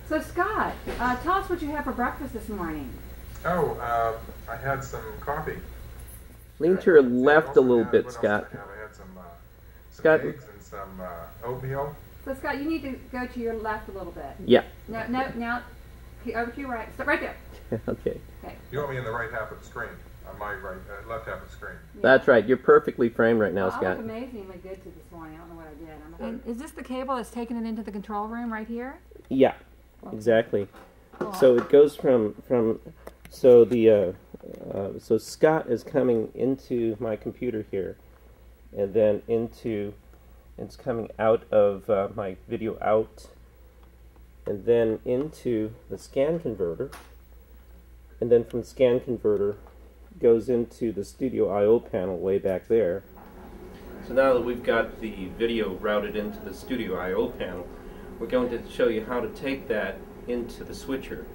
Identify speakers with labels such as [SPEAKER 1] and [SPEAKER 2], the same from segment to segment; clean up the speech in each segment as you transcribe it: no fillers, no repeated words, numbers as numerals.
[SPEAKER 1] So Scott, tell us what you had for breakfast this morning.
[SPEAKER 2] Oh, I had some coffee.
[SPEAKER 3] Lean to your left a little bit, Scott.
[SPEAKER 2] I had some
[SPEAKER 3] Scott.
[SPEAKER 2] eggs and some oatmeal.
[SPEAKER 1] So Scott, you need to go to your left a little bit.
[SPEAKER 3] Yeah.
[SPEAKER 1] No, now over to your right. Stop right there.
[SPEAKER 3] Okay.
[SPEAKER 1] Okay.
[SPEAKER 2] You want me in the right half of the screen, on my right, left half of the screen.
[SPEAKER 1] Yeah.
[SPEAKER 3] That's right. You're perfectly framed right now,
[SPEAKER 1] I
[SPEAKER 3] Scott.
[SPEAKER 1] look amazingly good to this morning. I don't know what I did. And is this the cable that's taking it into the control room right here?
[SPEAKER 3] Yeah, exactly. So it goes from so Scott is coming into my computer here, and then it's coming out of my video out, and then into the scan converter, and then from the scan converter goes into the Studio I/O panel way back there. So now that we've got the video routed into the Studio I/O panel, we're going to show you how to take that into the switcher.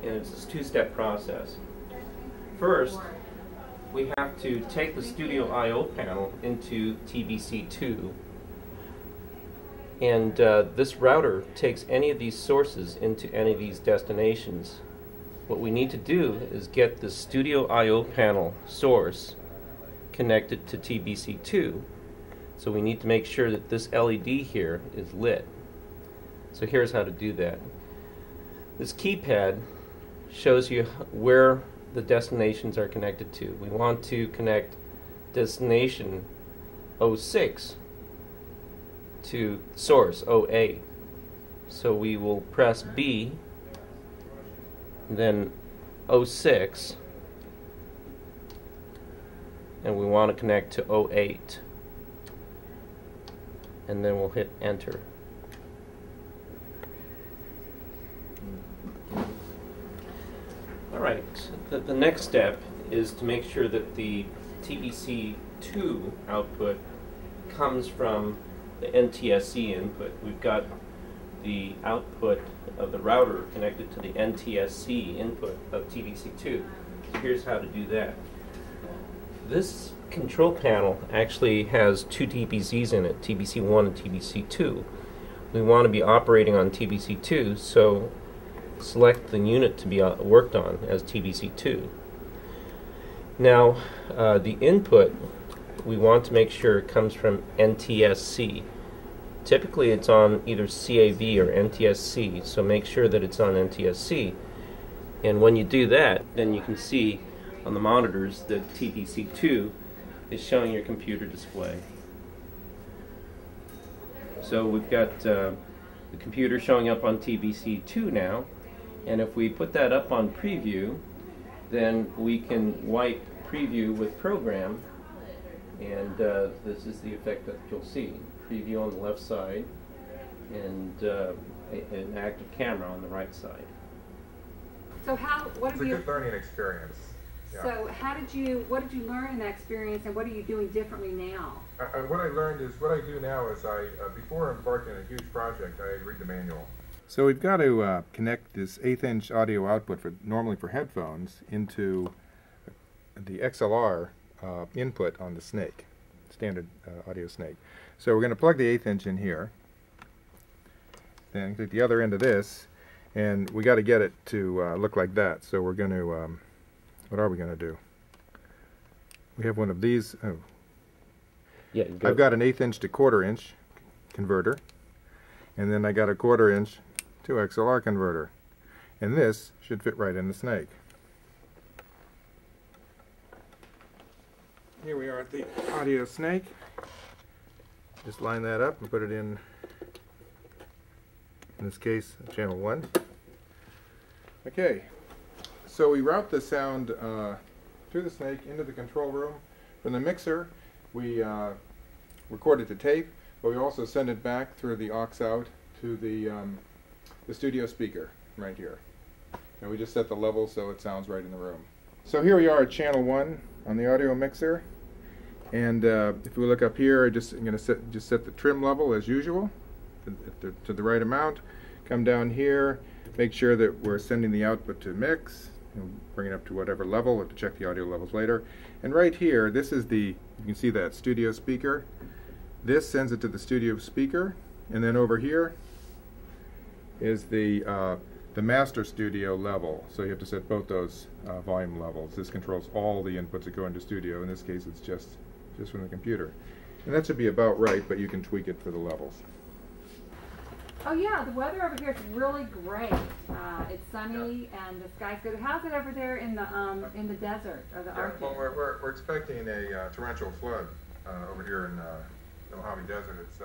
[SPEAKER 3] And it's a two-step process. First, we have to take the Studio I/O panel into TBC2, and this router takes any of these sources into any of these destinations. What we need to do is get the Studio I/O panel source connected to TBC2. So we need to make sure that this LED here is lit. So here's how to do that. This keypad shows you where the destinations are connected to. We want to connect destination 06 to source OA. So we will press B, then 06, and we want to connect to 08. And then we'll hit enter. Alright, the next step is to make sure that the TBC2 output comes from the NTSC input. We've got the output of the router connected to the NTSC input of TBC2. So here's how to do that. This control panel actually has two TBCs in it, TBC1 and TBC2. We want to be operating on TBC2, so select the unit to be worked on as TBC2. Now, the input, we want to make sure it comes from NTSC. Typically it's on either CAV or NTSC, so make sure that it's on NTSC. And when you do that, then you can see on the monitors that TBC2 is showing your computer display. So we've got the computer showing up on TBC2 now, and if we put that up on preview, then we can wipe preview with program, and this is the effect that you'll see. Preview on the left side, and an active camera on the right side.
[SPEAKER 1] So what
[SPEAKER 2] It's
[SPEAKER 1] have
[SPEAKER 2] a
[SPEAKER 1] you?
[SPEAKER 2] good learning experience. Yeah.
[SPEAKER 1] So what did you learn in that experience, and what are you doing differently now?
[SPEAKER 2] What I learned is, what I do now is before embarking on a huge project, I read the manual. So we've got to connect this 1/8 inch audio output normally for headphones into the XLR input on the Snake, standard audio Snake. So we're going to plug the 1/8 inch in here, then take the other end of this, and we got to get it to look like that. So we're going to, what are we going to do? We have one of these. Oh,
[SPEAKER 3] yeah.
[SPEAKER 2] I've got an 1/8 inch to 1/4 inch converter, and then I got a 1/4 inch to XLR converter, and this should fit right in the Snake. Here we are at the audio Snake. Just line that up and put it in this case, channel 1. Okay, so we route the sound through the Snake into the control room. From the mixer, we record it to tape, but we also send it back through the aux out to the studio speaker right here. And we just set the level so it sounds right in the room. So here we are at channel 1 on the audio mixer. And if we look up here, I'm going to set the trim level as usual to the right amount. Come down here, make sure that we're sending the output to mix, and bring it up to whatever level. We'll have to check the audio levels later. And right here, this is you can see that studio speaker. This sends it to the studio speaker, and then over here is the master studio level. So you have to set both those volume levels. This controls all the inputs that go into studio. In this case, it's just from the computer. And that should be about right, but you can tweak it for the levels.
[SPEAKER 1] Oh yeah, the weather over here is really great. It's sunny and the sky's good. How's it over there in the desert or the Arctic?
[SPEAKER 2] Well, we're expecting a torrential flood over here in the Mojave Desert. It's